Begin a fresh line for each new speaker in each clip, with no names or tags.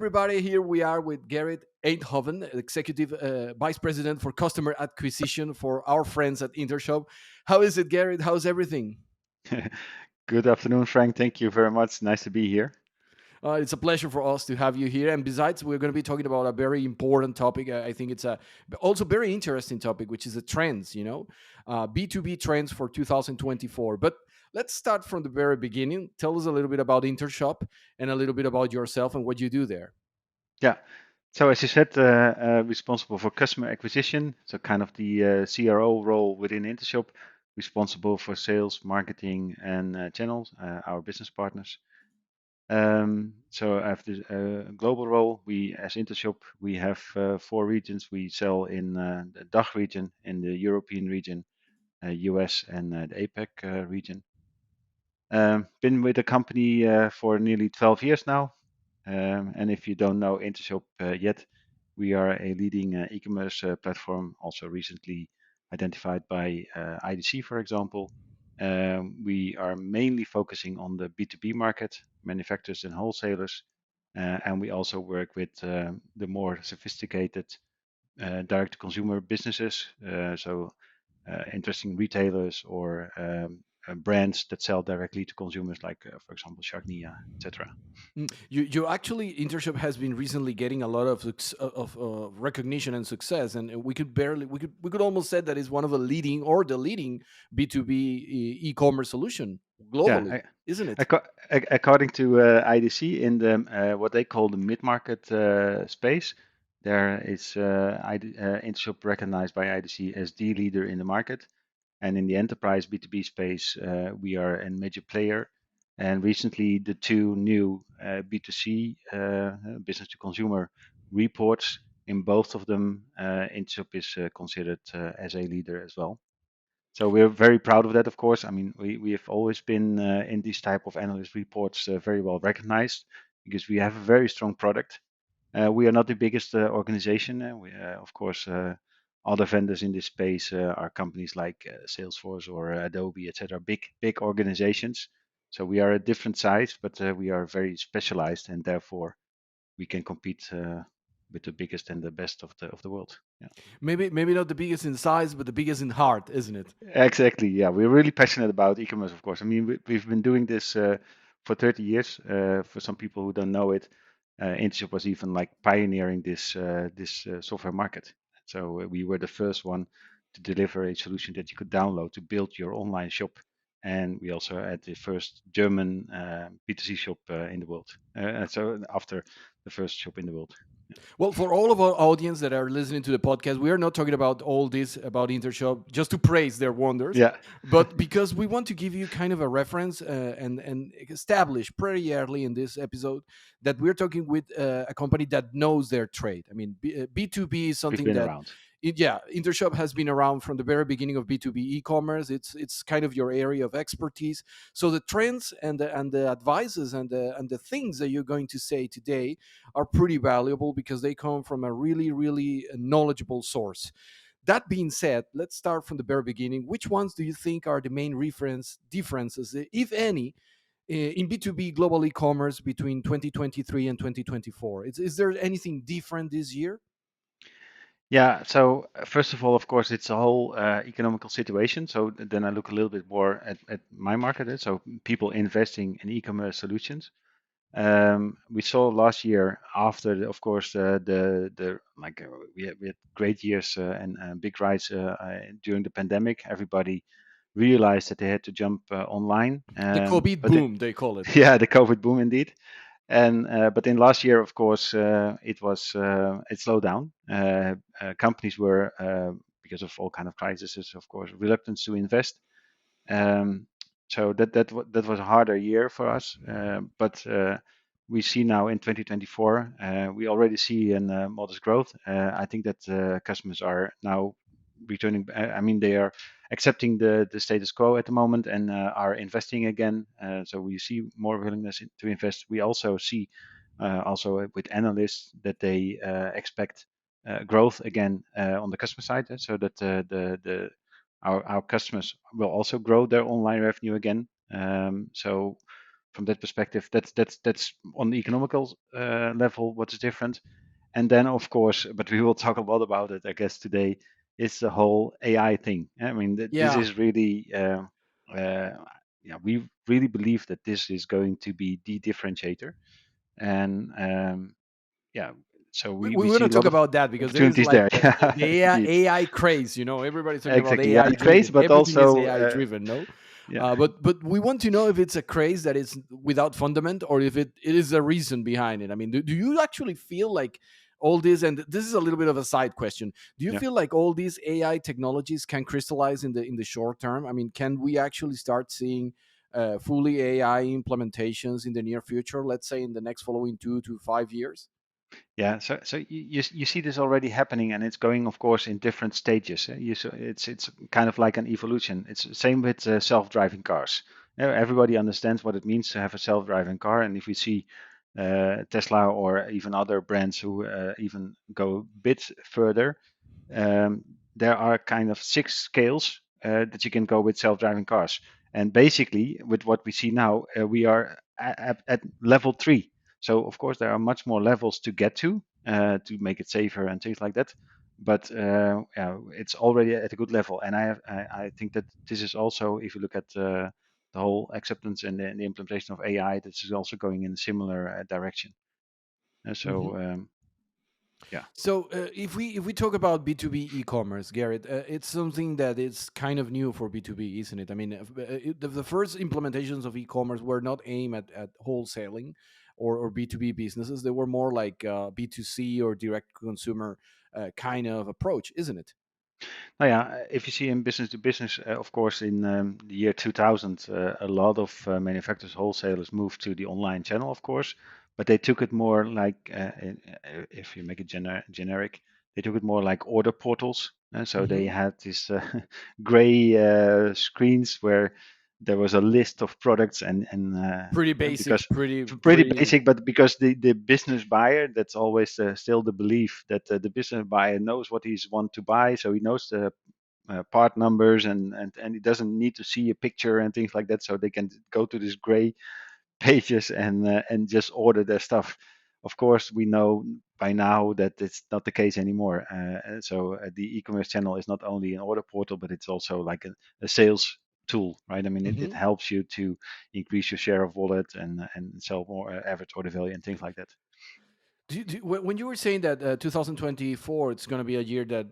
everybody. Here we are with Gerrit Enthoven, Executive Vice President for Customer Acquisition for our friends at Intershop. How is it, Gerrit? How's everything?
Good afternoon, Frank. Thank you very much. Nice to be here.
It's a pleasure for us to have you here. And besides, we're going to be talking about a very important topic. I think it's a also very interesting topic, which is the trends, B2B trends for 2024. But let's start from the very beginning. Tell us a little bit about Intershop and a little bit about yourself and what you do there.
Yeah. So as you said, responsible for customer acquisition, so kind of the CRO role within Intershop, responsible for sales, marketing, and channels, our business partners. So I have this global role. We, as Intershop, we have 4 regions. We sell in the DACH region, in the European region, US, and the APAC region. Been with the company for nearly 12 years now. And if you don't know Intershop yet, we are a leading e-commerce platform, also recently identified by IDC, for example. We are mainly focusing on the B2B market, manufacturers and wholesalers, and we also work with the more sophisticated direct-to-consumer businesses, so interesting retailers or brands that sell directly to consumers, like, for example, Sharknia, etc.
You actually Intershop has been recently getting a lot of recognition and success, and we could almost say that it's one of the leading B2B e-commerce solution
Yeah,
globally, isn't it?
according to IDC, in the what they call the mid-market space, there is Intershop recognized by IDC as the leader in the market, and in the enterprise B2B space, we are a major player. And recently, the 2 new B2C business to consumer reports, in both of them, Intershop is considered as a leader as well. So we're very proud of that, of course. I mean, we have always been in these type of analyst reports very well recognized because we have a very strong product. We are not the biggest organization. Of course, other vendors in this space are companies like Salesforce or Adobe, etc. Big organizations. So we are a different size, but we are very specialized, and therefore we can compete with the biggest and the best of the world. Yeah.
Maybe not the biggest in size, but the biggest in heart, isn't it?
Exactly. Yeah, we're really passionate about e-commerce, of course. I mean, we've been doing this for 30 years. For some people who don't know it, Intershop was even like pioneering this software market. So we were the first one to deliver a solution that you could download to build your online shop. And we also had the first German B2C shop in the world. So after the first shop in the world.
Well, for all of our audience that are listening to the podcast, we are not talking about all this about Intershop just to praise their wonders,
Yeah.
but because we want to give you kind of a reference and establish pretty early in this episode that we're talking with a company that knows their trade. I mean, B2B is
We've
something
been
that
around.
Intershop has been around from the very beginning of B2B e-commerce. It's kind of your area of expertise. So the trends and the advices and the things that you're going to say today are pretty valuable because they come from a really knowledgeable source. That being said, let's start from the very beginning. Which ones do you think are the main reference differences, if any, in B2B global e-commerce between 2023 and 2024? Is there anything different this year?
Yeah, so first of all, of course, it's a whole economical situation. So then I look a little bit more at my market. So people investing in e-commerce solutions. We saw last year after, of course, the like we had great years and big rise during the pandemic. Everybody realized that they had to jump online.
The COVID
But
boom, they call it.
yeah, the COVID boom indeed. And but in last year, of course, it slowed down. Companies were because of all kind of crises, of course, reluctant to invest. So that was a harder year for us. But we see now in 2024, we already see a modest growth. I think that customers are now returning. I mean, they are accepting the status quo at the moment and are investing again. So we see more willingness to invest. We also see also with analysts that they expect growth again on the customer side, so that our customers will also grow their online revenue again. So from that perspective, that's on the economical level what is different. And then, of course, but we will talk a lot about it, I guess, today, is the whole AI thing. I mean, this
Yeah,
is really, uh, yeah, we really believe that this is going to be the differentiator. And yeah, so
we
we
want
see
to
a
talk
lot of
about that because there is
opportunities
like
there.
the
Yeah, indeed.
AI craze. You know, everybody's talking about
Exactly. AI
AI
craze,
driven.
but
Everything is
also,
AI driven. No,
yeah.
but we want to know if it's a craze that is without fundament or if it is a reason behind it. I mean, do you actually feel like all this, and this is a little bit of a side question, do you
Yeah.
feel like all these AI technologies can crystallize in the short term? I mean, can we actually start seeing fully AI implementations in the near future, let's say in the next following 2 to 5 years?
Yeah, so you see this already happening, and it's going, of course, in different stages. It's kind of like an evolution. It's the same with self-driving cars. Everybody understands what it means to have a self-driving car, and if we see Tesla or even other brands who even go a bit further, um, there are kind of six scales that you can go with self-driving cars. And basically, with what we see now, we are at level 3. So of course, there are much more levels to get to make it safer and things like that. But yeah, it's already at a good level, and I think that this is also, if you look at the whole acceptance and the implementation of AI, this is also going in a similar direction. So yeah.
So if we talk about B2B e-commerce, Garrett, it's something that is kind of new for B2B, isn't it? I mean, the first implementations of e-commerce were not aimed at wholesaling or B2B businesses. They were more like B2C or direct consumer kind of approach, isn't it?
Nou ja, if you see in business to business, of course, in the year 2000, a lot of manufacturers, wholesalers moved to the online channel, of course, but they took it more like, if you make it generic, they took it more like order portals. So they
Hmm.
had these gray screens where there was a list of products
Pretty
because
basic, pretty
pretty
pretty.
basic, but because the business buyer, that's always still the belief that the business buyer knows what he's want to buy, so he knows the part numbers, and he doesn't need to see a picture and things like that, so they can go to this gray pages and just order their stuff. Of course, we know by now that it's not the case anymore. So the e-commerce channel is not only an order portal, but it's also like a sales tool, right? I mean, it
Mhm.
helps you to increase your share of wallet and sell more average order value and things like that.
When you were saying that 2024, it's going to be a year that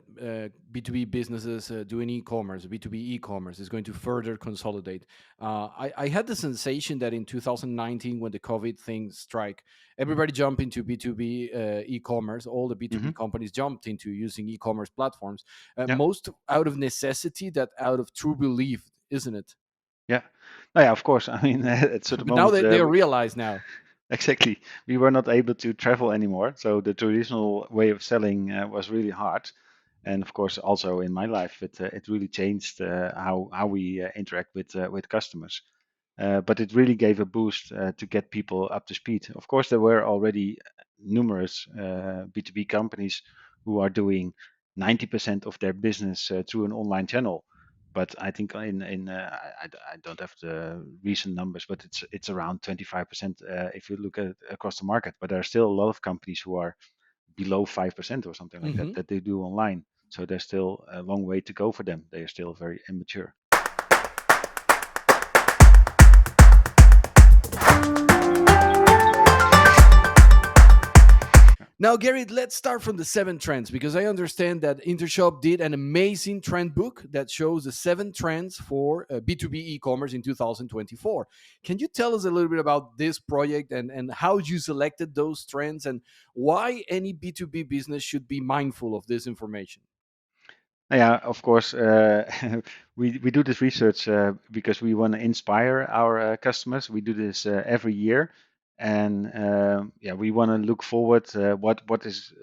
B2B businesses doing e-commerce, B2B e-commerce is going to further consolidate. I had the sensation that in 2019, when the COVID thing strike, everybody jumped into B2B e-commerce. All the B2B
Hmm.
companies jumped into using e-commerce platforms,
Yeah,
most out of necessity that out of true belief, isn't it?
yeah. Oh, yeah, of course. I mean, at certain
But now
moment,
they realize now.
exactly. We were not able to travel anymore, so the traditional way of selling was really hard. And of course, also in my life, it really changed how we interact with customers. But it really gave a boost to get people up to speed. Of course, there were already numerous B2B companies who are doing 90% of their business through an online channel. But I think in I don't have the recent numbers, but it's around 25% if you look at across the market. But there are still a lot of companies who are below 5% or something like that
Hmm.
that they do online. So there's still a long way to go for them. They are still very immature.
Now, Gary, let's start from the 7 trends because I understand that Intershop did an amazing trend book that shows the 7 trends for B2B e-commerce in 2024. Can you tell us a little bit about this project and how you selected those trends and why any B2B business should be mindful of this information?
Yeah, of course. We do this research because we want to inspire our customers. We do this every year, and yeah, we want to look forward what is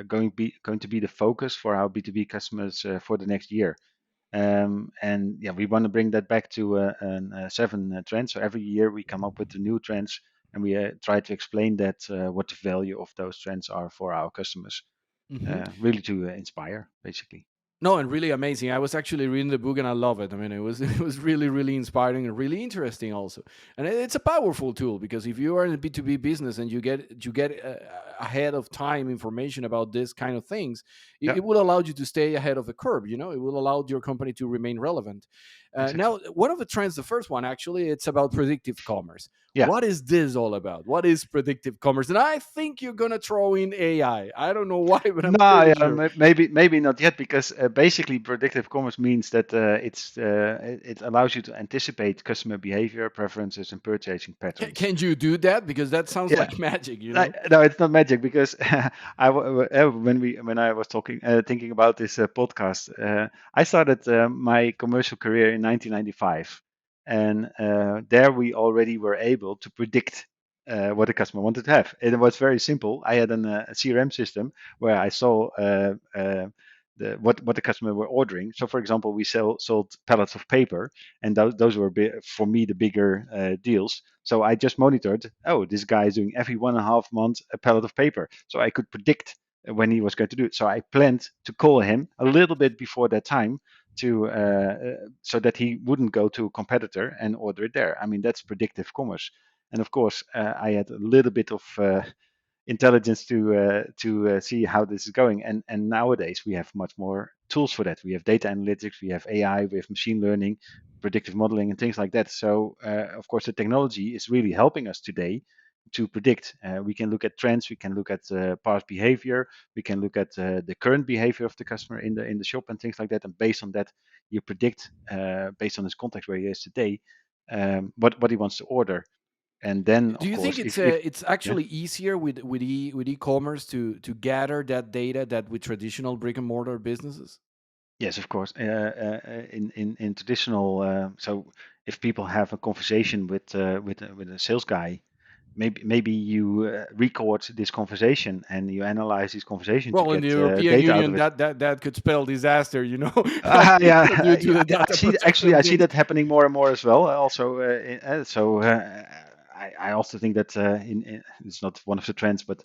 going to be the focus for our B2B customers for the next year. And yeah, we want to bring that back to 7 trends. So every year we come up with the new trends, and we try to explain that what the value of those trends are for our customers,
Hmm.
really to inspire, basically.
No, and really amazing. I was actually reading the book and I love it. I mean, it was it was really really inspiring and really interesting also. And it's a powerful tool because if you are in a B2B business and you get ahead of time information about this kind of things,
Yeah,
it will allow you to stay ahead of the curve. It will allow your company to remain relevant.
exactly.
Now, one of the trends, the first one actually, it's about predictive commerce.
Yeah.
What is this all about? What is predictive commerce? And I think you're gonna throw in AI. I don't know why, but I'm
No,
pretty
yeah,
sure.
maybe not yet, because basically predictive commerce means that it allows you to anticipate customer behavior, preferences, and purchasing patterns.
Can you do that? Because that sounds
Yeah,
like magic, you
no,
know?
no, it's not magic, because when I was talking thinking about this podcast, I started my commercial career in 1995, and there we already were able to predict what the customer wanted to have. And it was very simple. I had a CRM system where I saw what the customer were ordering. So, for example, we sold pallets of paper, and those were for me the bigger deals. So I just monitored, oh, this guy is doing every 1.5 months a pallet of paper. So I could predict when he was going to do it. So I planned to call him a little bit before that time to so that he wouldn't go to a competitor and order it there. I mean, that's predictive commerce. And of course, I had a little bit of intelligence to see how this is going. And nowadays we have much more tools for that. We have data analytics, we have AI, we have machine learning, predictive modeling, and things like that. So of course the technology is really helping us today to predict. We can look at trends, we can look at past behavior, we can look at the current behavior of the customer in the shop and things like that. And based on that, you predict based on his context where he is today, what he wants to order. And then
Do
of
you think
course,
it's
if
it's
yeah.
actually easier with e-commerce to gather that data that with traditional brick and mortar businesses?
Yes, of course. In traditional, so if people have a conversation with a sales guy, maybe you record this conversation and you analyze this conversation to
Well, in the
get
European
data out
Union,
of it.
that could spell disaster, you know,
Yeah,
due to the
I
data
see. Actually,
protection
I see
things.
that happening more and more as well. Also, I also think that it's not one of the trends, but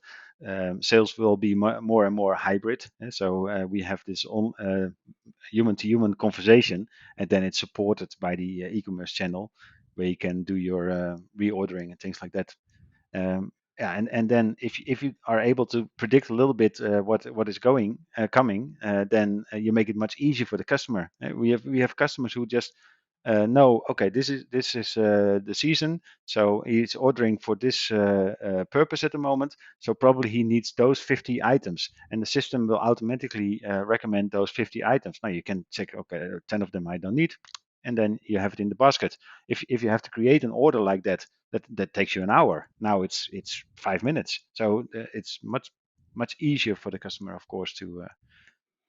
sales will be more and more hybrid. So we have this on human-to-human conversation, and then it's supported by the e-commerce channel, where you can do your reordering and things like that. Yeah, and then if you are able to predict a little bit what is coming, then you make it much easier for the customer. We have customers who just know, okay, this is the season, so he's ordering for this purpose at the moment. So probably he needs those 50 items, and the system will automatically recommend those 50 items. Now you can check, okay, 10 of them I don't need, and then you have it in the basket. If you have to create an order like that, that takes you an hour. Now it's 5 minutes. So it's much easier for the customer, of course, to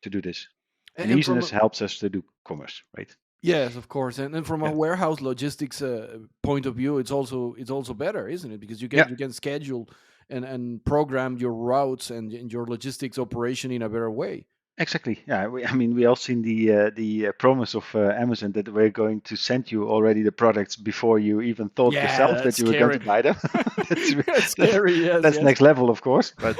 do this. And
And from
easiness helps us to do commerce, right?
yes, of course, and then from a
Yeah.
warehouse logistics point of view, it's also better, isn't it? Because you
Yeah.
can schedule and program your routes and your logistics operation in a better way.
Exactly. Yeah. I mean, we all seen the promise of Amazon that we're going to send you already the products before you even thought
Yeah,
yourself that
that's
you were going to
scary.
buy them. that's
That's
that's
scary. Yes,
that's
yes.
next level, of course. But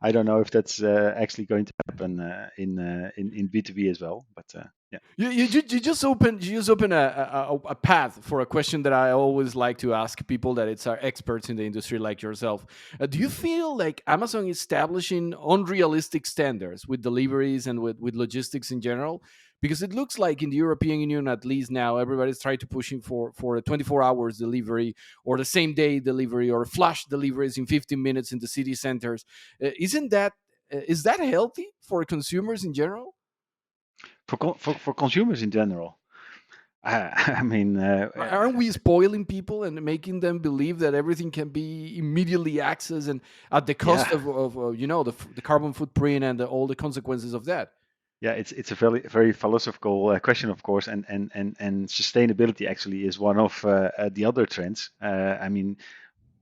I don't know if that's actually going to happen in B2B as well. But yeah.
You just open a path for a question that I always like to ask people that it's are experts in the industry like yourself. Do you feel like Amazon is establishing unrealistic standards with deliveries and with logistics in general? Because it looks like in the European Union, at least now, everybody's trying to pushing for a 24 hours delivery or the same day delivery or flash deliveries in 15 minutes in the city centers. Isn't that is that healthy for consumers in general?
For consumers in general, I mean,
Aren't we spoiling people and making them believe that everything can be immediately accessed and at the cost
yeah.
of the carbon footprint and all the consequences of that?
Yeah, it's a very philosophical question, of course, and sustainability actually is one of the other trends. I mean,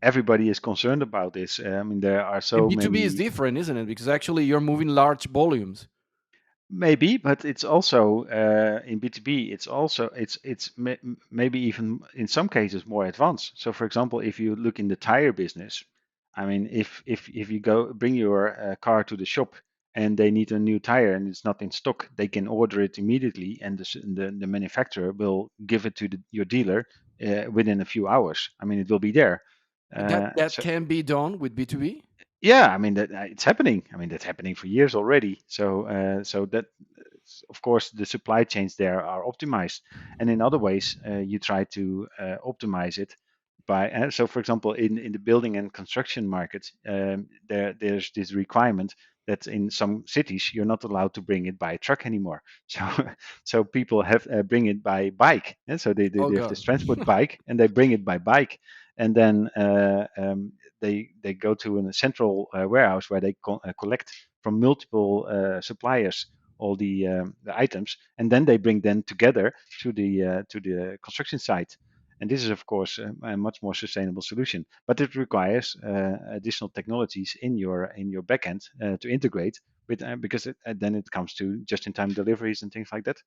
everybody is concerned about this. I mean, there are
In
so
B2B is
many,
different, isn't it? Because actually you're moving large volumes.
maybe, but it's also in B2B. Maybe even in some cases more advanced. So, for example, if you look in the tire business, I mean, if you go bring your car to the shop and they need a new tire and it's not in stock, they can order it immediately, and the manufacturer will give it to your dealer within a few hours. I mean, it will be there.
That
So
can be done with B2B.
yeah, I mean that it's happening. I mean that's happening for years already. So that of course the supply chains there are optimized, and in other ways you try to optimize it by. So for example, in the building and construction market, there's this requirement that in some cities you're not allowed to bring it by truck anymore. So so people have bring it by bike, and so
Oh
they have this
God.
transport bike and they bring it by bike, and then they go to a central warehouse where they collect from multiple suppliers all the items, and then they bring them together to the construction site. And this is, of course, a much more sustainable solution, but it requires additional technologies in your backend to integrate with, because then it comes to just-in-time deliveries and things like that.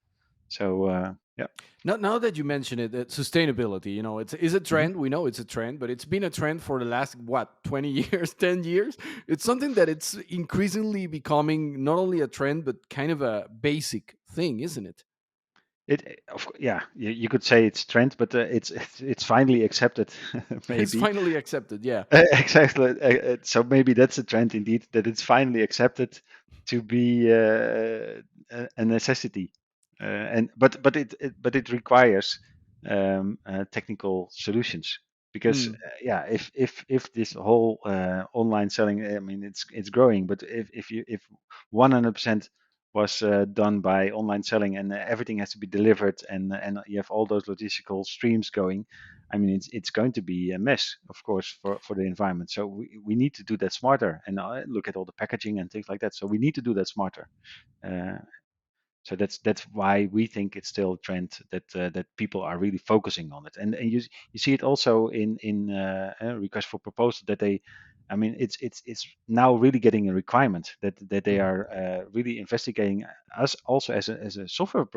So yeah.
Now that you mention it, sustainability, it's is a
Hmm.
trend. We know it's a trend, but it's been a trend for the last what 20 years, 10 years. It's something that it's increasingly becoming not only a trend but kind of a basic thing, isn't it?
Yeah, you could say it's trend, but it's finally accepted,
It's
maybe.
finally accepted. Yeah.
Exactly. So maybe that's a trend indeed, that it's finally accepted to be a necessity, and but it requires technical solutions, because
Mm,
yeah, if this whole online selling, I mean, it's growing, but if 100% was done by online selling, and everything has to be delivered, and you have all those logistical streams going, I mean, it's going to be a mess, of course, for the environment. So we need to do that smarter, and look at all the packaging and things like that. So we need to do that smarter. Uh, so that's why we think it's still a trend that people are really focusing on it, and you see it also in request for proposal, that they, I mean, it's now really getting a requirement that they
mm.
are really investigating us also as a software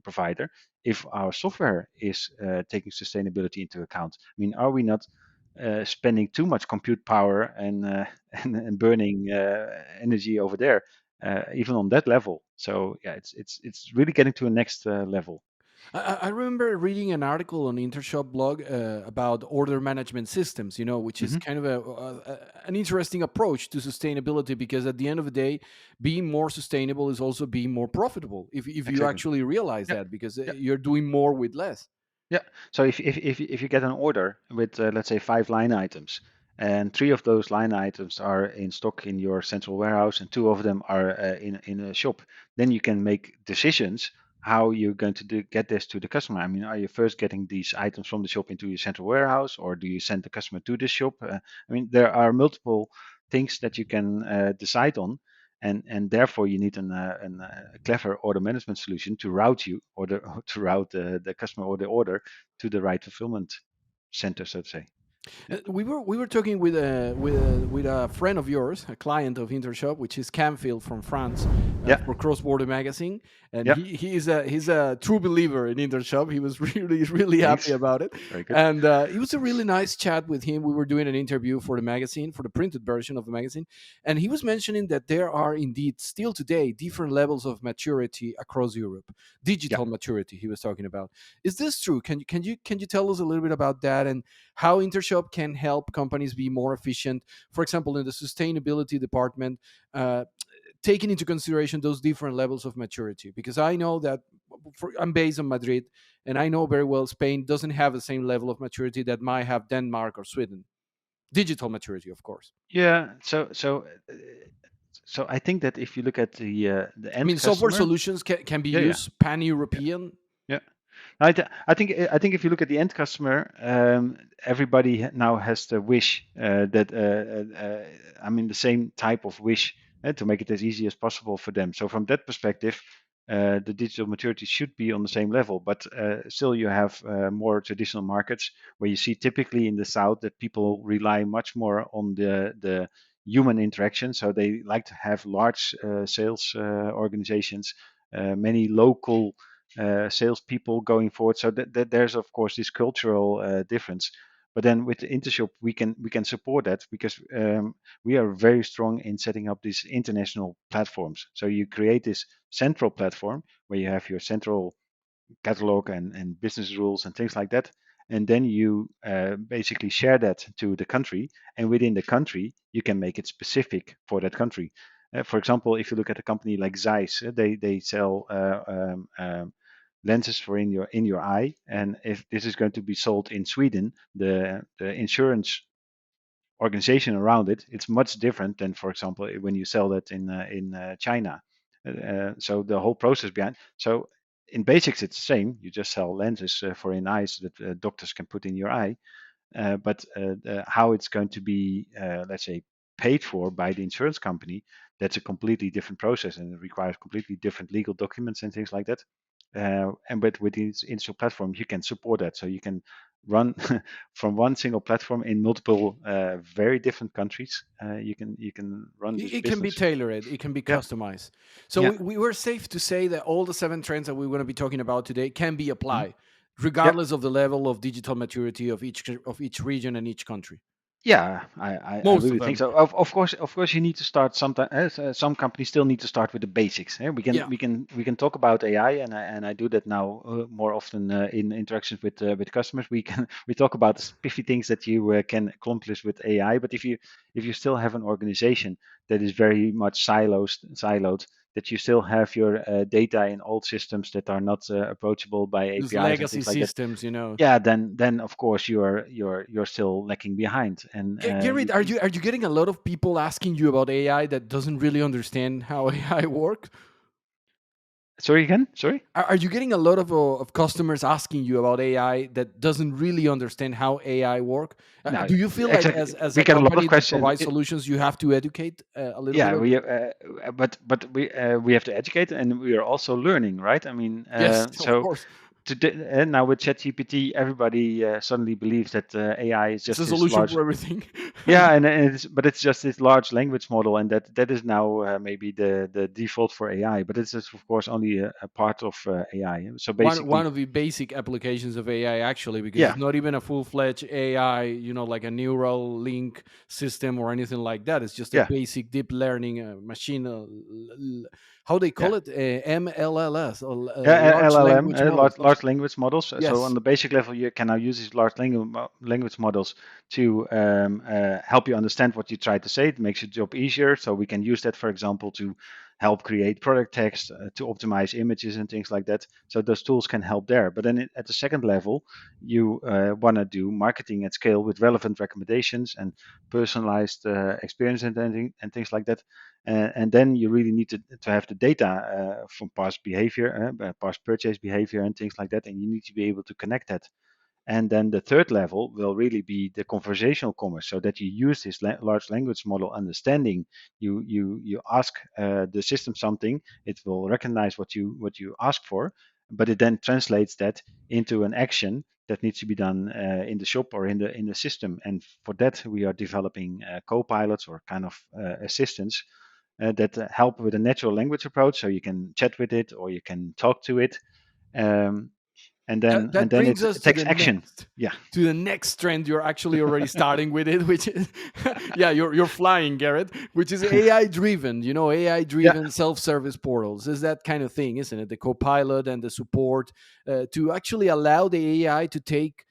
provider, if our software is taking sustainability into account. I mean, are we not spending too much compute power and and burning energy over there, even on that level. So yeah, it's really getting to a next level.
I remember reading an article on Intershop blog about order management systems, which is
Hmm.
kind of an interesting approach to sustainability, because at the end of the day, being more sustainable is also being more profitable if you
Exactly.
actually realize
Yeah.
that, because
Yeah.
you're doing more with less.
Yeah. So if you get an order with let's say 5 line items, and 3 of those line items are in stock in your central warehouse, and 2 of them are in a shop, then you can make decisions how you're going to get this to the customer. I mean, are you first getting these items from the shop into your central warehouse, or do you send the customer to the shop? I mean, there are multiple things that you can decide on, and therefore you need a clever order management solution to route you, or to route the customer or the order to the right fulfillment center, so to say. Yeah.
We were talking with a friend of yours, a client of Intershop, which is Camfield from France,
Yeah.
for Cross Border Magazine, and
Yeah.
he's a true believer in Intershop. He was really happy
Thanks.
about it,
Very good.
and it was a really nice chat with him. We were doing an interview for the magazine, for the printed version of the magazine, and he was mentioning that there are indeed still today different levels of maturity across Europe.
Yeah.
Digital maturity, he was talking about. Is this true? Can you tell us a little bit about that, and how Intershop can help companies be more efficient, for example, in the sustainability department, taking into consideration those different levels of maturity? Because I know that I'm based in Madrid, and I know very well Spain doesn't have the same level of maturity that might have Denmark or Sweden. Digital maturity, of course.
Yeah. So I think that if you look at the
I
end
mean, software
customer.
solutions can be
Yeah. Yeah.
used pan
Yeah.
European.
Yeah. I think if you look at the end customer, everybody now has the wish that I mean the same type of wish, to make it as easy as possible for them. So from that perspective, the digital maturity should be on the same level. But still, you have more traditional markets where you see typically in the south that people rely much more on the human interaction. So they like to have large sales organizations, many local salespeople going forward. So that there's of course this cultural difference. But then with the Intershop, we can support that because we are very strong in setting up these international platforms. So you create this central platform where you have your central catalog and business rules and things like that. And then you basically share that to the country. And within the country, you can make it specific for that country. For example, if you look at a company like Zeiss, they sell lenses for in your eye. And if this is going to be sold in Sweden, the insurance organization around it, it's much different than, for example, when you sell that in China. So the whole process behind. So in basics, it's the same. You just sell lenses for in eyes that doctors can put in your eye. But how it's going to be, let's say, paid for by the insurance company, that's a completely different process, and it requires completely different legal documents and things like that. And but with these initial platforms, you can support that, so you can run from one single platform in multiple, very different countries. You can run this
It can be
business.
tailored, it can be
Yeah,
customized. So
yeah.
we were safe to say that all the 7 trends that we're going to be talking about today can be
Mhm.
applied
Yeah.
regardless of the level of digital maturity of each region and each country.
Yeah, I
Most of
really think
them.
so. Of course, you need to start sometimes. Some companies still need to start with the basics. We can
Yeah.
we can we can talk about AI, and I do that now more often in interactions with customers. We talk about the spiffy things that you can accomplish with AI. But if you still have an organization that is very much siloed, that you still have your data in old systems that are not approachable by
These
APIs and
legacy
things like that,
systems, you know.
yeah, then of course you're still lacking behind, and
Gerrit, are you getting a lot of people asking you about AI that doesn't really understand how AI works?
sorry again, sorry.
Are you getting a lot of customers asking you about AI that doesn't really understand how AI work?
No,
Do you feel like
exactly.
as
We
a
get a lot
company
of
that
questions.
provides solutions, you have to educate a little bit
Yeah,
of?
but we have to educate, and we are also learning, right? I mean,
Yes, of
so
course.
today, now with ChatGPT, everybody suddenly believes that AI is
It's
just
a
this
solution
large.
for everything.
Yeah, but it's just this large language model, and that is now maybe the default for AI. But it's just, of course, only a part of AI. So
One
basically,
of the basic applications of AI, actually, because
yeah,
it's not even a full-fledged AI, like a neural link system or anything like that. It's just a
yeah,
basic deep learning machine, how they
yeah.
call it, MLLS, or
Yeah,
large
LLM,
language models.
large language models. So on
Yes.
the basic level, you can now use these large language models to help you understand what you try to say. It makes your job easier. So we can use that, for example, to help create product text, to optimize images and things like that. So those tools can help there. But then at the second level, you want to do marketing at scale with relevant recommendations and personalized experience and things like that. And then you really need to have the data from past behavior, past purchase behavior, and things like that. And you need to be able to connect that. And then the third level will really be the conversational commerce, so that you use this large language model understanding. You ask the system something, it will recognize what you ask for, but it then translates that into an action that needs to be done in the shop or in the system. And for that, we are developing co-pilots or kind of assistants that help with a natural language approach, so you can chat with it or you can talk to it, um, and then and
That
then
brings
it
us
takes action. Yeah,
to the next trend. You're actually already starting with it, which is yeah, you're flying, Garrett, which is AI driven. AI
yeah,
driven self-service portals is that kind of thing, isn't it? The copilot and the support to actually allow the AI to take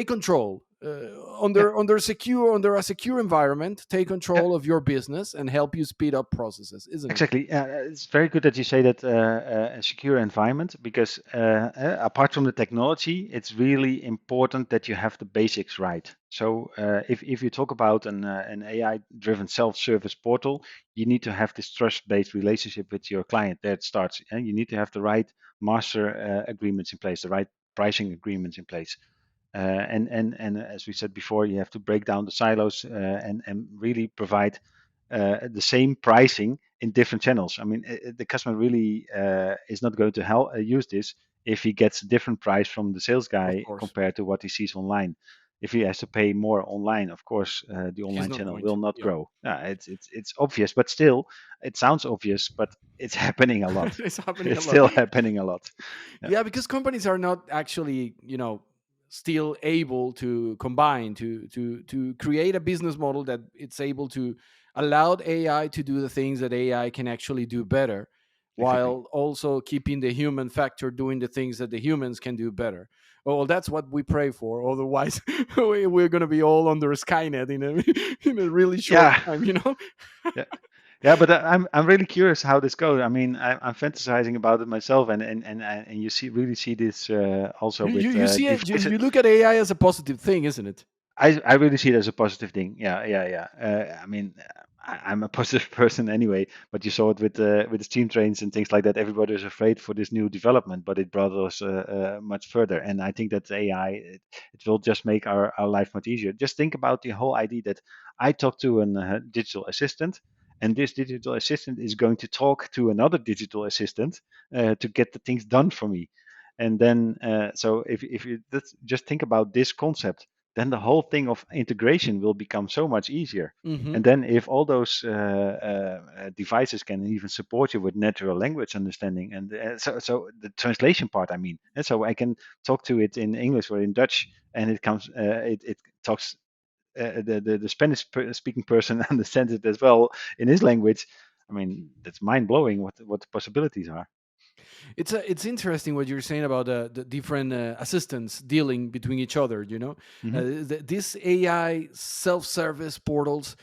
control
yeah.
under a secure environment, take
Yeah,
control of your business and help you speed up processes, isn't it?
exactly. It's very good that you say that, a secure environment, because apart from the technology, it's really important that you have the basics right. So if you talk about an AI-driven self-service portal, you need to have this trust-based relationship with your client. There it starts. And you need to have the right master agreements in place, the right pricing agreements in place. And as we said before, you have to break down the silos and really provide the same pricing in different channels. I mean, the customer really is not going to use this if he gets a different price from the sales
Of
guy
course,
compared to what he sees online. If he has to pay more online, of course, the
he's
online
not
channel
going
will
to.
not
Yeah.
grow. It's obvious, but still, it sounds obvious, but it's happening a lot.
It's happening a
It's
lot.
still happening a lot. Yeah.
Yeah, because companies are not actually, still able to combine to create a business model that it's able to allow AI to do the things that AI can actually do better,
Exactly.
while also keeping the human factor doing the things that the humans can do better. Well, that's what we pray for. Otherwise, we're going to be all under Skynet in a in a really short
Yeah.
time, you know.
Yeah. Yeah, but I'm really curious how this goes. I mean, I'm fantasizing about it myself, and you see this also with
You see it.
devices.
You look at AI as a positive thing, isn't it?
I really see it as a positive thing. Yeah, yeah, yeah. I mean, I'm a positive person anyway, but you saw it with the steam trains and things like that. Everybody is afraid for this new development, but it brought us much further. And I think that AI, it will just make our life much easier. Just think about the whole idea that I talk to a digital assistant, and this digital assistant is going to talk to another digital assistant to get the things done for me. And then, so if you just think about this concept, then the whole thing of integration will become so much easier.
Hmm.
And then if all those devices can even support you with natural language understanding, and so the translation part, I mean, and so I can talk to it in English or in Dutch, and it talks. The Spanish speaking person understands it as well in his language. I mean, that's mind blowing what the possibilities are.
It's interesting what you're saying about the different assistants dealing between each other. You know,
Hmm.
this AI self-service portals.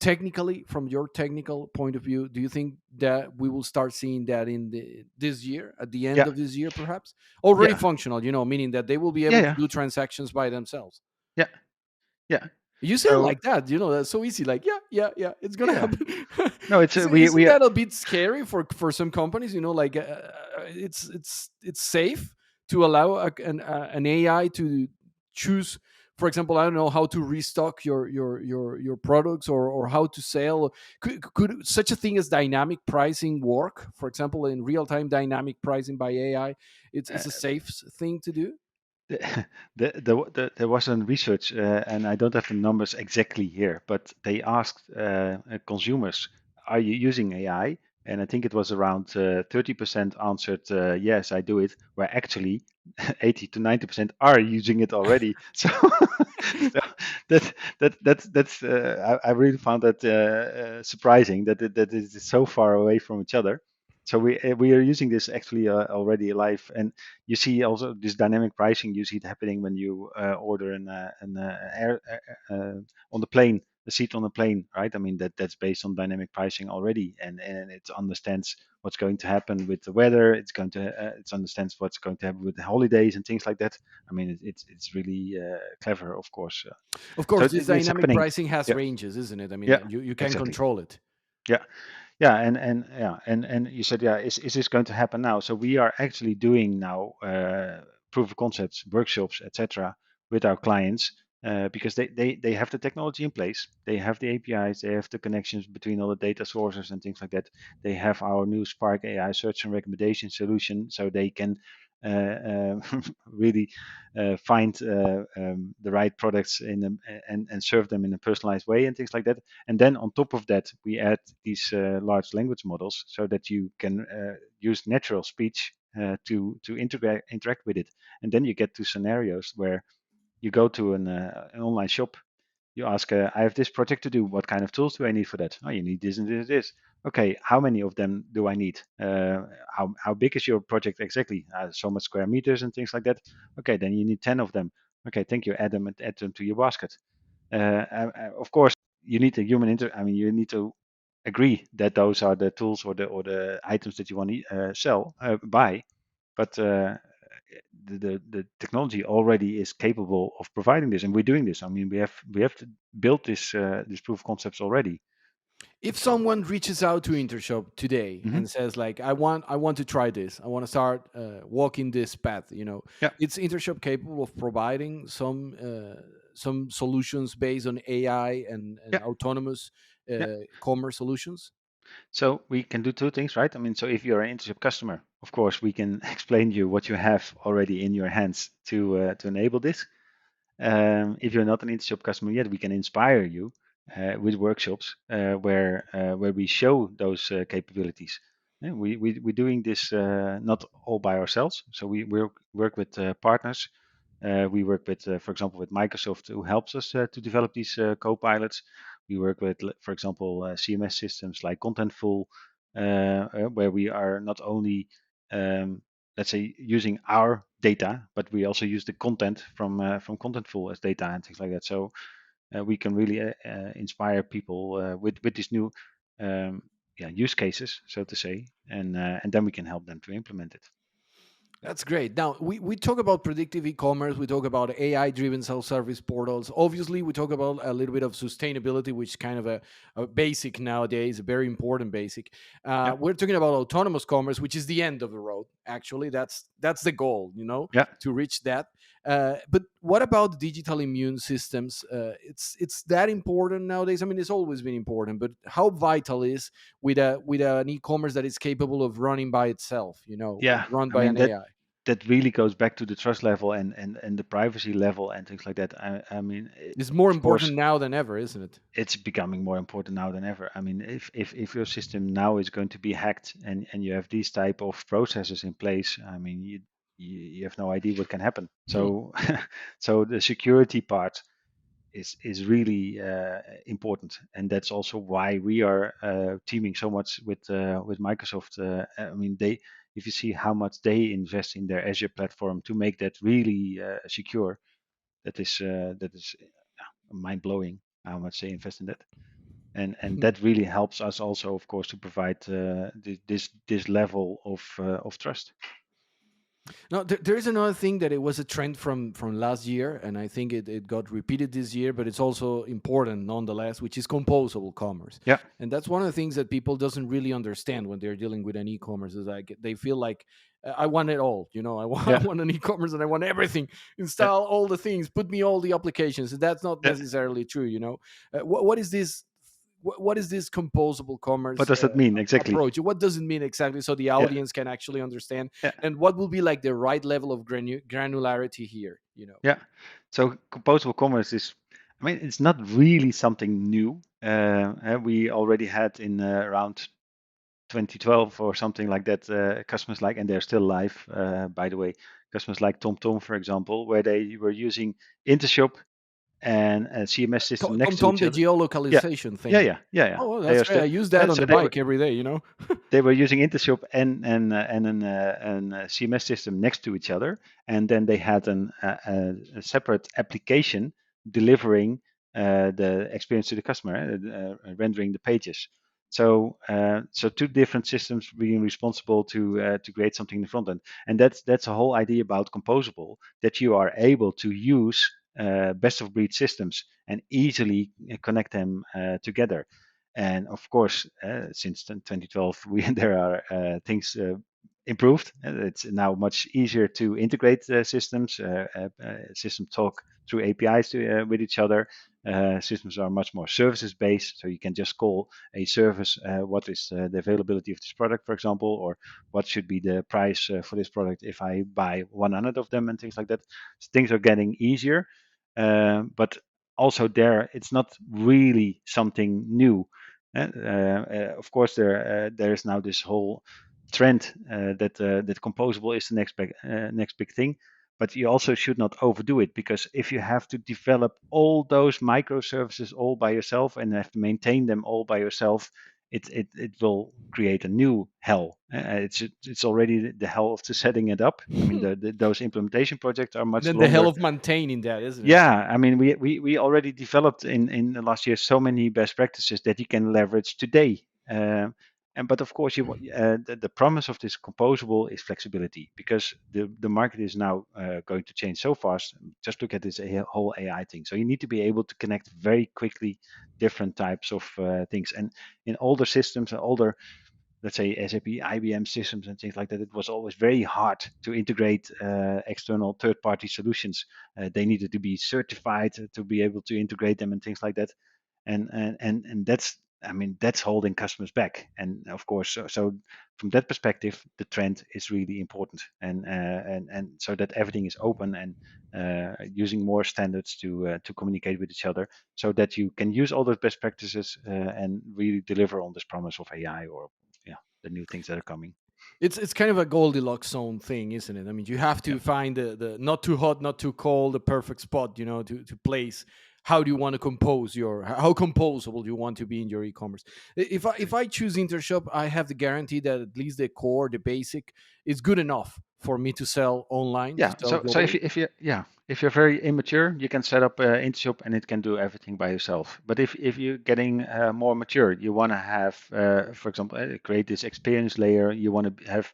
Technically, from your technical point of view, do you think that we will start seeing that in this year, at the end
Yeah,
of this year, perhaps already
yeah,
functional? You know, meaning that they will be
yeah,
able to
yeah,
do transactions by themselves.
yeah, yeah.
You say it
So
like that, you know, that's so easy. Like, yeah, yeah, yeah, it's gonna
yeah,
happen.
no, it's
Isn't
we
that a bit scary for some companies? You know, like it's safe to allow an AI to choose, for example, I don't know how to restock your products, or how to sell. Could such a thing as dynamic pricing work? For example, in real time dynamic pricing by AI, it's a safe thing to do.
the, there was some research, and I don't have the numbers exactly here, but they asked consumers, "Are you using AI?" And I think it was around 30% answered, "Yes, I do it." Where actually 80 to 90% are using it already. So, so I really found that surprising that that it is so far away from each other. So we are using this actually already live, and you see also this dynamic pricing. You see it happening when you order an air on the plane, a seat on the plane, right? I mean that's based on dynamic pricing already, and it understands what's going to happen with the weather. It's going to it understands what's going to happen with the holidays and things like that. I mean it's really clever, of course.
Of
So
course, this
it's
dynamic
happening.
pricing has
Yeah,
ranges, isn't it? I mean,
yeah,
you can
exactly.
control it.
Yeah. Yeah, and yeah, and you said, yeah, is this going to happen now? So we are actually doing now proof of concepts, workshops, etc., with our clients because they have the technology in place, they have the APIs, they have the connections between all the data sources and things like that. They have our new Spark AI search and recommendation solution, so they can really find the right products in them and serve them in a personalized way and things like that. And then on top of that, we add these large language models so that you can use natural speech to interact with it. And then you get to scenarios where you go to an online shop. You ask, I have this project to do. What kind of tools do I need for that? Oh, you need this and this and this. Okay, how many of them do I need? How big is your project exactly? So much square meters and things like that. Okay, then you need 10 of them. Okay, thank you. Add them to your basket. Of course, you need a human I mean, you need to agree that those are the tools or the items that you want to buy. But the technology already is capable of providing this, and we're doing this. I mean, we have to build this proof of concepts already.
If
So
someone reaches out to Intershop today
mhm.
and says like, I want to try this, I want to start walking this path, you know,
Yeah,
it's Intershop capable of providing some solutions based on AI and
yeah,
autonomous
yeah.
commerce solutions.
So we can do two things, right? I mean, so if you're an Intershop customer, of course, we can explain to you what you have already in your hands to enable this. If you're not an Intershop customer yet, we can inspire you with workshops where we show those capabilities. And we're doing this not all by ourselves. So we work with partners We work with, for example, with Microsoft, who helps us to develop these co-pilots. We work with, for example, CMS systems like Contentful, where we are not only, let's say, using our data, but we also use the content from Contentful as data and things like that. So we can really inspire people with these new um, yeah, use cases, so to say, and then we can help them to implement it.
That's great. Now, we talk about predictive e-commerce. We talk about AI-driven self-service portals. Obviously, we talk about a little bit of sustainability, which is kind of a basic nowadays, a very important basic.
Yeah,
We're talking about autonomous commerce, which is the end of the road. Actually, that's the goal,
yeah,
to reach that. But what about digital immune systems? It's that important nowadays. I mean, it's always been important, but how vital is with an e-commerce that is capable of running by itself?
yeah.
Run
I
by
mean
an AI.
that really goes back to the trust level and the privacy level and things like that. I mean,
It's more
of course,
important now than ever, isn't it?
it's becoming more important now than ever. I mean, if your system now is going to be hacked and you have these type of processes in place, I mean, you have no idea what can happen. So so the security part is really important, and that's also why we are teaming so much with Microsoft. I mean, they if you see how much they invest in their Azure platform to make that really secure, that is mind blowing how much they invest in that, and that really helps us also, of course, to provide this level of trust.
No, there is another thing that it was a trend from last year, and I think it got repeated this year, but it's also important nonetheless, which is composable commerce.
Yeah,
And that's one of the things that people doesn't really understand when they're dealing with an e-commerce. Is like they feel like I want it all. I want, I
yeah,
want an e-commerce and I want everything.
yeah,
Install all the things, put me all the applications. That's not
yeah.
necessarily true. What is this? What is this composable
What
commerce
does that mean exactly?
approach? What does it mean exactly, so the
Yeah,
audience can actually understand?
yeah.
And what will be like the right level of granularity here?
Yeah. So composable commerce is, I mean, it's not really something new. We already had in around 2012 or something like that, customers like, and they're still live, by the way, customers like TomTom, for example, where they were using Intershop and a CMS system next to
Tom,
each
the
other. Yeah,
geolocalization
yeah,
thing.
yeah, yeah, yeah.
Oh, well,
They
that's
are
great.
still,
I use that on
so
the bike every day.
they were using Intershop and an CMS system next to each other, and then they had a separate application delivering the experience to the customer, rendering the pages. So two different systems being responsible to create something in the front end, and that's a whole idea about composable, that you are able to use best of breed systems and easily connect them together. And of course, since 2012, we there are things improved. It's now much easier to integrate systems. Systems talk through APIs with each other. Systems are much more services based, so you can just call a service what is the availability of this product, for example, or what should be the price for this product if I buy 100 of them and things like that. So things are getting easier, but also there it's not really something new. Of course, there is now this whole trend that composable is the next big thing, but you also should not overdo it, because if you have to develop all those microservices all by yourself and have to maintain them all by yourself, it will create a new hell. It's already the hell of the setting it up. I mean, those implementation projects are
And
much
then the hell
longer.
of maintaining that, isn't it?
Yeah, I mean, we already developed in the last year so many best practices that you can leverage today. And but of course, the promise of this composable is flexibility, because the market is now going to change so fast. Just look at this whole AI thing. So you need to be able to connect very quickly different types of things. And in older systems and older, let's say, SAP, IBM systems and things like that, it was always very hard to integrate external third-party solutions. They needed to be certified to be able to integrate them and things like that. And that's, I mean, that's holding customers back. And of course, so from that perspective, the trend is really important, and so that everything is open and using more standards to communicate with each other, so that you can use all those best practices and really deliver on this promise of AI, or yeah, the new things that are coming.
It's kind of a Goldilocks zone thing, isn't it? I mean, you have
Yeah.
to find the not too hot, not too cold, the perfect spot, to place. How do you want to compose how composable you want to be in your e-commerce? If I choose Intershop, I have the guarantee that at least the core, the basic, is good enough for me to sell online, to
Yeah.
sell
So if
globally.
if you're very immature, you can set up Intershop and it can do everything by yourself. But if you're getting more mature, you want to have, for example, create this experience layer. You want to have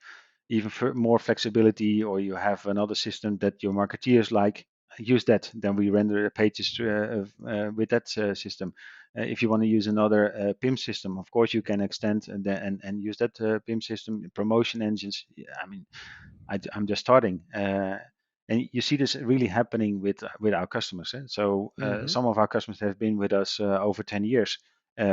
even more flexibility, or you have another system that your marketeers like. Use that. Then we render pages with that system. If you want to use another PIM system, of course you can extend and use that PIM system. Promotion engines. Yeah, I mean, I'm just starting. And you see this really happening with our customers. So
Hmm.
some of our customers have been with us over 10 years.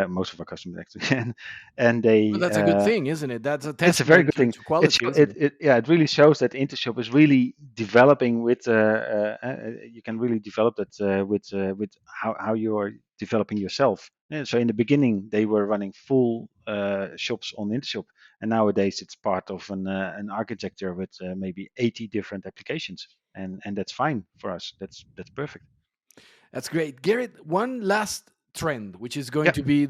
Most of our customers actually, and they
But that's a good thing, isn't it? That's a
it's a very
testament
good thing.
to quality, isn't it?
Yeah, it really shows that Intershop is really developing with. You can really develop that with how you are developing yourself. Yeah, so in the beginning, they were running full shops on Intershop, and nowadays it's part of an architecture with maybe 80 different applications, and that's fine for us. That's perfect.
That's great. Garrett, one last trend, which is going
Yeah,
to be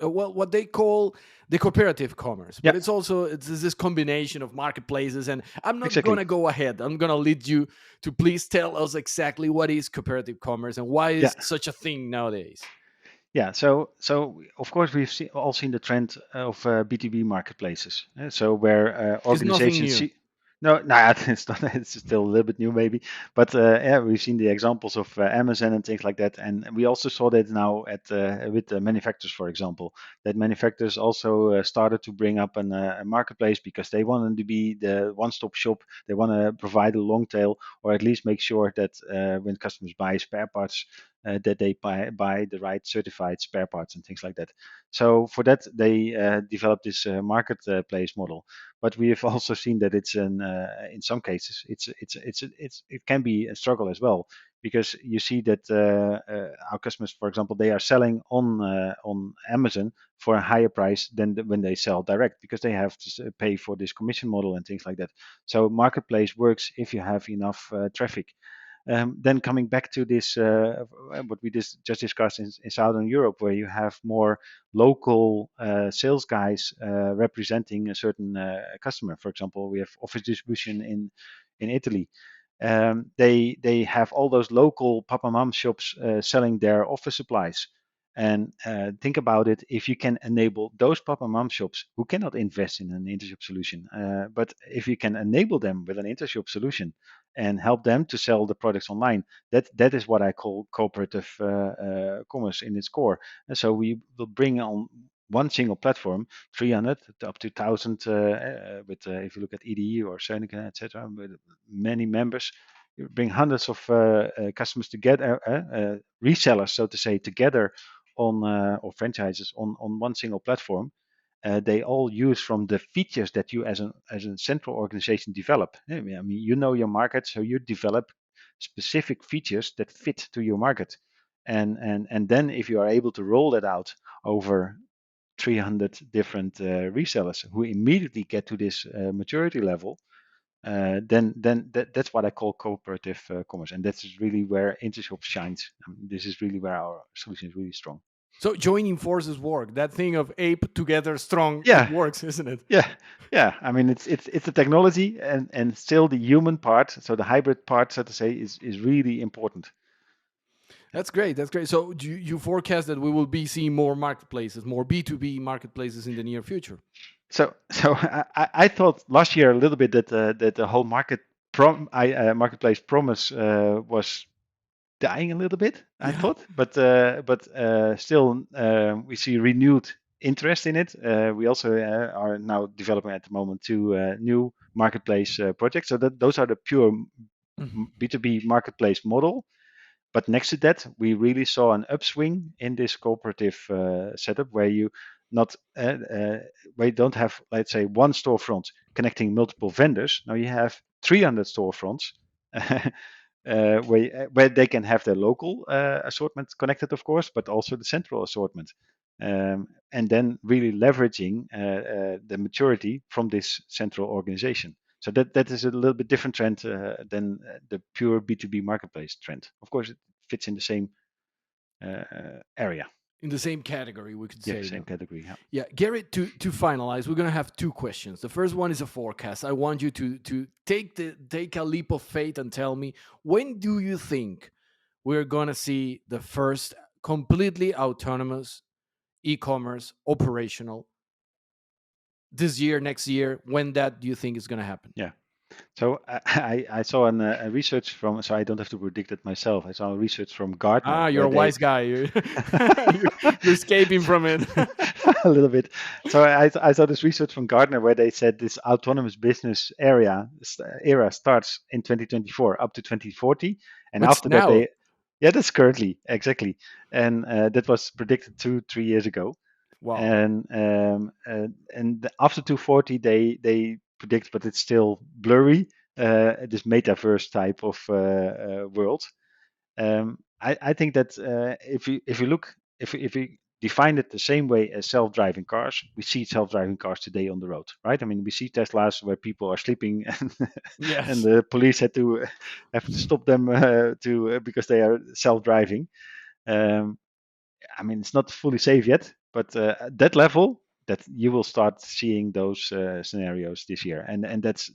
what they call the cooperative commerce,
yeah,
but it's this combination of marketplaces. And I'm not going
exactly.
to go ahead, I'm going to lead you to please tell us exactly what is cooperative commerce and why
Yeah.
is such a thing nowadays.
Yeah, so of course all seen the trend of B2B marketplaces. So where
It's nothing
organizations
new.
see, no, no, it's not. It's still a little bit new maybe, but yeah, we've seen the examples of Amazon and things like that, and we also saw that now at with manufacturers, for example, that manufacturers also started to bring up a marketplace because they wanted to be the one-stop shop. They want to provide a long tail, or at least make sure that when customers buy spare parts that they buy the right certified spare parts and things like that. So for that, they developed this marketplace model. But we have also seen that it's in some cases it can be a struggle as well because you see that our customers, for example, they are selling on Amazon for a higher price than when they sell direct because they have to pay for this commission model and things like that. So marketplace works if you have enough traffic. Then coming back to this, what we just discussed in Southern Europe, where you have more local sales guys representing a certain customer. For example, we have office distribution in Italy. They have all those local papa mom shops selling their office supplies. And think about it, if you can enable those papa mom shops who cannot invest in an Intershop solution, but if you can enable them with an Intershop solution and help them to sell the products online, that is what I call cooperative commerce in its core. And so we will bring on one single platform 300 to up to 1000 with if you look at EDE or Seneca, etc., with many members. You bring hundreds of customers together, resellers, so to say, together on or franchises on one single platform. They all use from the features that you as a central organization develop. I mean, you know your market, so you develop specific features that fit to your market. And then if you are able to roll that out over 300 different resellers who immediately get to this maturity level, then that's what I call cooperative commerce, and that's really where Intershop shines. This is really where our solution is really strong.
So joining forces work. That thing of ape together strong, it
Yeah,
works, isn't it?
yeah, yeah. I mean, it's the technology and still the human part. So the hybrid part, so to say, is really important.
That's great. That's great. So you forecast that we will be seeing more marketplaces, more B2B marketplaces in the near future?
So I thought last year a little bit that the whole marketplace promise was dying a little bit. I
Yeah.
thought, but still we see renewed interest in it. We also are now developing at the moment two new marketplace projects. So that those are the pure B2B marketplace model. But next to that, we really saw an upswing in this cooperative setup where you not where you don't have, let's say, one storefront connecting multiple vendors. Now you have 300 storefronts where they can have their local assortment connected, of course, but also the central assortment. and then really leveraging the maturity from this central organization. So that is a little bit different trend than the pure B2B marketplace trend. Of course, it fits in the same area.
In the same category, we could
Yeah,
say
same
then.
category. Yeah.
Yeah, Gerrit, to finalize, we're gonna have two questions. The first one is a forecast. I want you to take a leap of faith and tell me, when do you think we're gonna see the first completely autonomous e-commerce operational, this year, next year? When that do you think is gonna happen?
Yeah. So I saw a research from, so I don't have to predict it myself. I saw a research from
Ah,
Gartner
you're
where
a
they
wise guy. You're escaping from it.
a little bit. So I saw this research from Gartner where they said this autonomous business era starts in 2024 up to 2040, and
It's
after that
now.
they, yeah, that's currently exactly, and that was predicted 2-3 years ago,
Wow.
and after 240 they predict, but it's still blurry, this metaverse type of world. I think that if you look, if we define it the same way as self-driving cars, we see self-driving cars today on the road, right? I mean, we see Teslas where people are sleeping and
Yes.
the police have to stop them to because they are self-driving. Um, I mean, it's not fully safe yet, but at that level, that you will start seeing those scenarios this year, and that's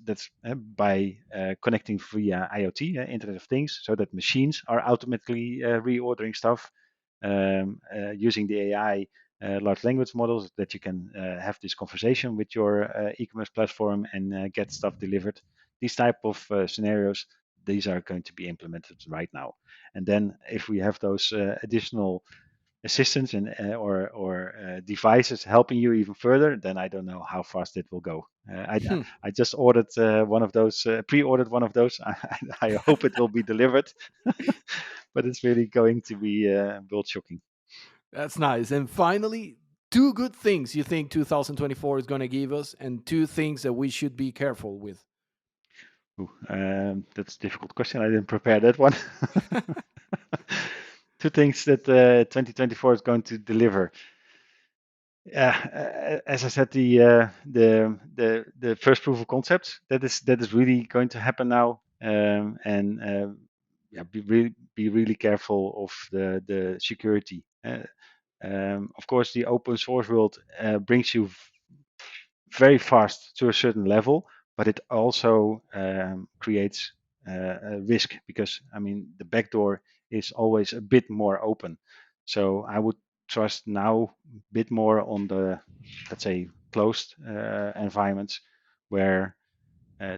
by connecting via IoT, Internet of Things, so that machines are automatically reordering stuff, using the AI large language models, that you can have this conversation with your e-commerce platform and get stuff delivered. These type of scenarios, these are going to be implemented right now. And then if we have those additional assistants and or devices helping you even further, then I don't know how fast it will go.
Hmm.
I just ordered one of those, pre-ordered one of those. I hope it will be delivered, but it's really going to be world shocking.
That's nice. And finally, two good things you think 2024 is going to give us, and two things that we should be careful with.
Ooh, that's a difficult question. I didn't prepare that one. Two things that 2024 is going to deliver. Yeah, as I said, the first proof of concept, that is really going to happen now, and yeah, be really careful of the security. Of course, the open source world brings you very fast to a certain level, but it also creates a risk, because I mean the backdoor is always a bit more open. So I would trust now a bit more on the, let's say, closed environments where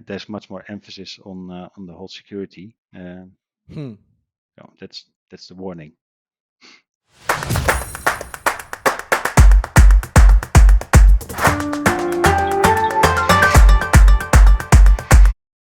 there's much more emphasis on the whole security.
Hmm.
So that's the warning.